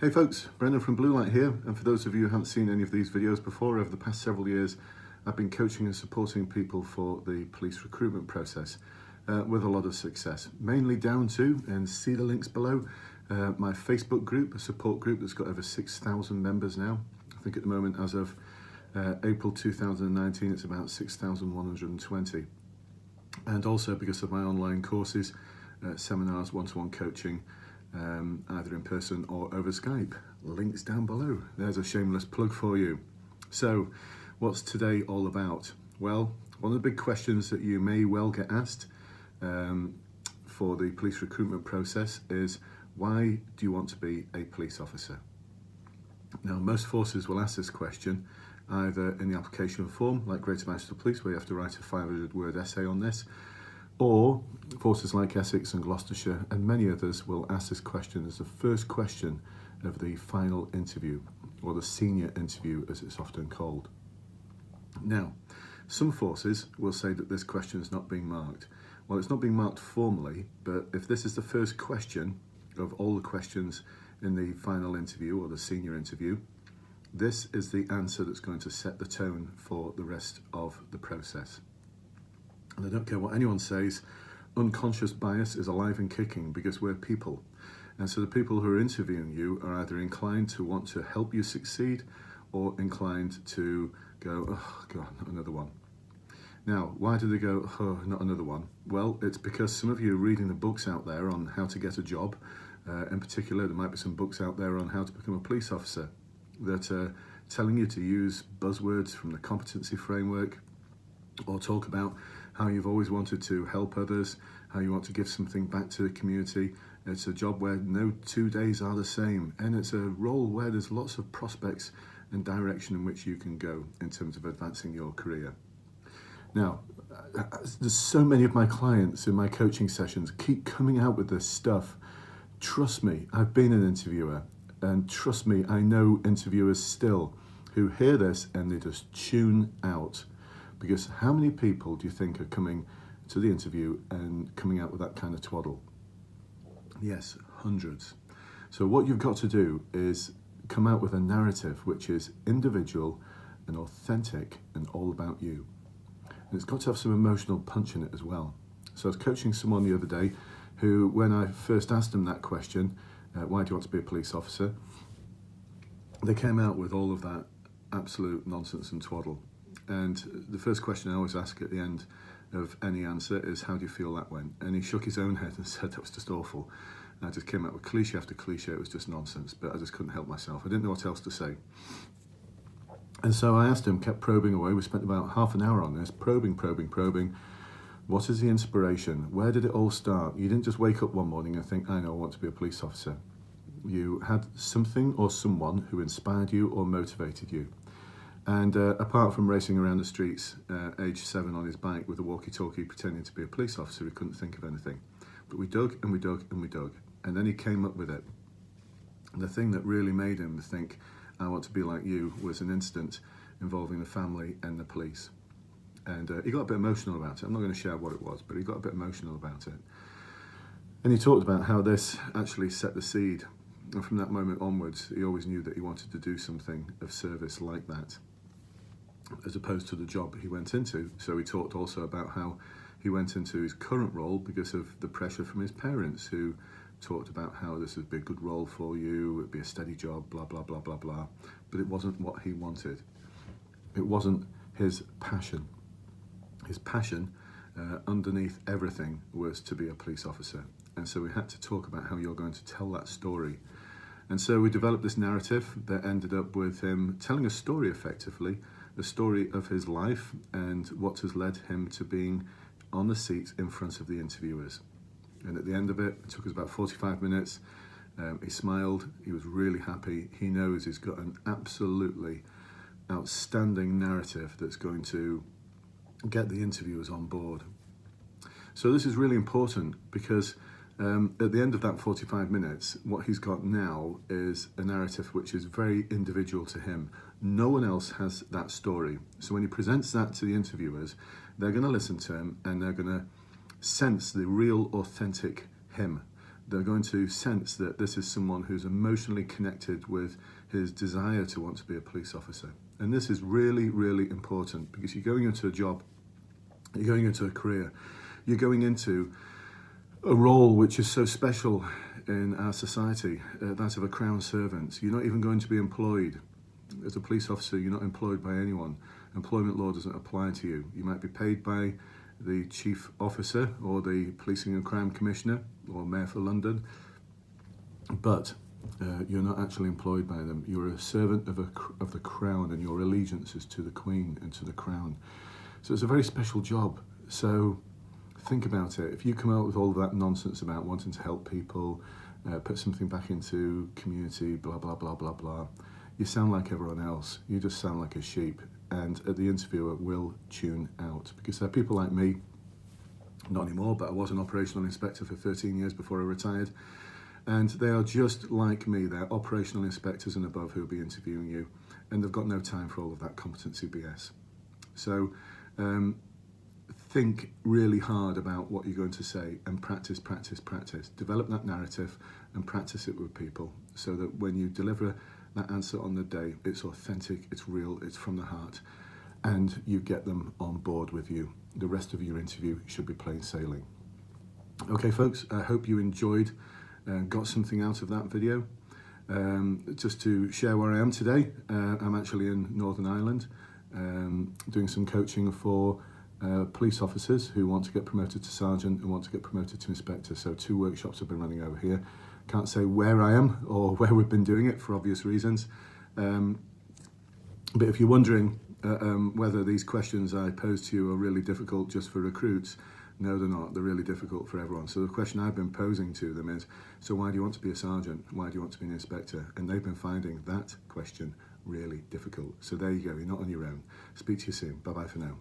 Hey folks, Brendan from Bluelight here, and for those of you who haven't seen any of these videos before, over the past several years I've been coaching and supporting people for the police recruitment process with a lot of success, mainly down to, and see the links below, my Facebook group, a support group that's got over 6,000 members now. I think at the moment, as of April 2019, it's about 6,120. And also because of my online courses, seminars, one-to-one coaching, either in person or over Skype. Links down below. There's a shameless plug for you. So, what's today all about? Well, one of the big questions that you may well get asked for the police recruitment process is, why do you want to be a police officer? Now, most forces will ask this question either in the application form, like Greater Manchester Police, where you have to write a 500-word essay on this, or forces like Essex and Gloucestershire and many others will ask this question as the first question of the final interview, or the senior interview as it's often called. Now, some forces will say that this question is not being marked. Well, it's not being marked formally, but if this is the first question of all the questions in the final interview or the senior interview, this is the answer that's going to set the tone for the rest of the process. And I don't care what anyone says, unconscious bias is alive and kicking because we're people. And so the people who are interviewing you are either inclined to want to help you succeed or inclined to go, oh God, not another one. Now, why do they go, oh, not another one? Well, it's because some of you are reading the books out there on how to get a job. In particular, there might be some books out there on how to become a police officer that are telling you to use buzzwords from the competency framework, or talk about how you've always wanted to help others, how you want to give something back to the community. It's a job where no 2 days are the same, and it's a role where there's lots of prospects and direction in which you can go in terms of advancing your career. Now, there's so many of my clients in my coaching sessions keep coming out with this stuff. Trust me, I've been an interviewer, and trust me, I know interviewers still who hear this and they just tune out. Because how many people do you think are coming to the interview and coming out with that kind of twaddle? Yes, hundreds. So what you've got to do is come out with a narrative which is individual and authentic and all about you. And it's got to have some emotional punch in it as well. So I was coaching someone the other day who, when I first asked them that question, why do you want to be a police officer? They came out with all of that absolute nonsense and twaddle. And the first question I always ask at the end of any answer is, how do you feel that went? And he shook his own head and said that was just awful. And I just came out with cliche after cliche. It was just nonsense, but I just couldn't help myself. I didn't know what else to say. And so I asked him, kept probing away. We spent about half an hour on this, probing. What is the inspiration? Where did it all start? You didn't just wake up one morning and think, I know, I want to be a police officer. You had something or someone who inspired you or motivated you. And apart from racing around the streets, age 7 on his bike with a walkie-talkie pretending to be a police officer, he couldn't think of anything. But we dug and we dug and we dug. And then he came up with it. And the thing that really made him think, I want to be like you, was an incident involving the family and the police. And he got a bit emotional about it. I'm not going to share what it was, but he got a bit emotional about it. And he talked about how this actually set the seed. And from that moment onwards, he always knew that he wanted to do something of service like that, as opposed to the job he went into. So he talked also about how he went into his current role because of the pressure from his parents, who talked about how this would be a good role for you, it'd be a steady job, blah, blah, blah, blah, blah. But it wasn't what he wanted. It wasn't his passion. His passion, underneath everything, was to be a police officer. And so we had to talk about how you're going to tell that story. And so we developed this narrative that ended up with him telling a story, effectively, the story of his life and what has led him to being on the seat in front of the interviewers. And at the end of it, it took us about 45 minutes. He smiled, he was really happy. He knows he's got an absolutely outstanding narrative that's going to get the interviewers on board. So this is really important because at the end of that 45 minutes, what he's got now is a narrative which is very individual to him. No one else has that story. So when he presents that to the interviewers, they're going to listen to him and they're going to sense the real, authentic him, They're going to sense that this is someone who's emotionally connected with his desire to want to be a police officer. And this is really, really important, because you're going into a job, you're going into a career, you're going into a role which is so special in our society, that of a Crown servant. You're not even going to be employed. As a police officer, you're not employed by anyone. Employment law doesn't apply to you. You might be paid by the chief officer or the Policing and Crime Commissioner or Mayor for London, but you're not actually employed by them. You're a servant of the Crown, and your allegiance is to the Queen and to the Crown. So it's a very special job. So think about it. If you come out with all of that nonsense about wanting to help people, put something back into community, blah, blah, blah, blah, blah, you sound like everyone else. You just sound like a sheep. And the interviewer will tune out, because there are people like me, not anymore, but I was an operational inspector for 13 years before I retired. And they are just like me. They're operational inspectors and above who will be interviewing you. And they've got no time for all of that competency BS. So think really hard about what you're going to say, and practice, practice, practice. Develop that narrative and practice it with people, so that when you deliver that answer on the day, it's authentic, it's real, it's from the heart, and you get them on board with you. The rest of your interview should be plain sailing. Okay, folks, I hope you enjoyed and got something out of that video. Just to share where I am today, I'm actually in Northern Ireland, doing some coaching for police officers who want to get promoted to sergeant and want to get promoted to inspector. So 2 workshops have been running over here. Can't say where I am or where we've been doing it for obvious reasons. But if you're wondering whether these questions I pose to you are really difficult just for recruits, no, they're not. They're really difficult for everyone. So the question I've been posing to them is, so why do you want to be a sergeant? Why do you want to be an inspector? And they've been finding that question really difficult. So there you go. You're not on your own. Speak to you soon. Bye-bye for now.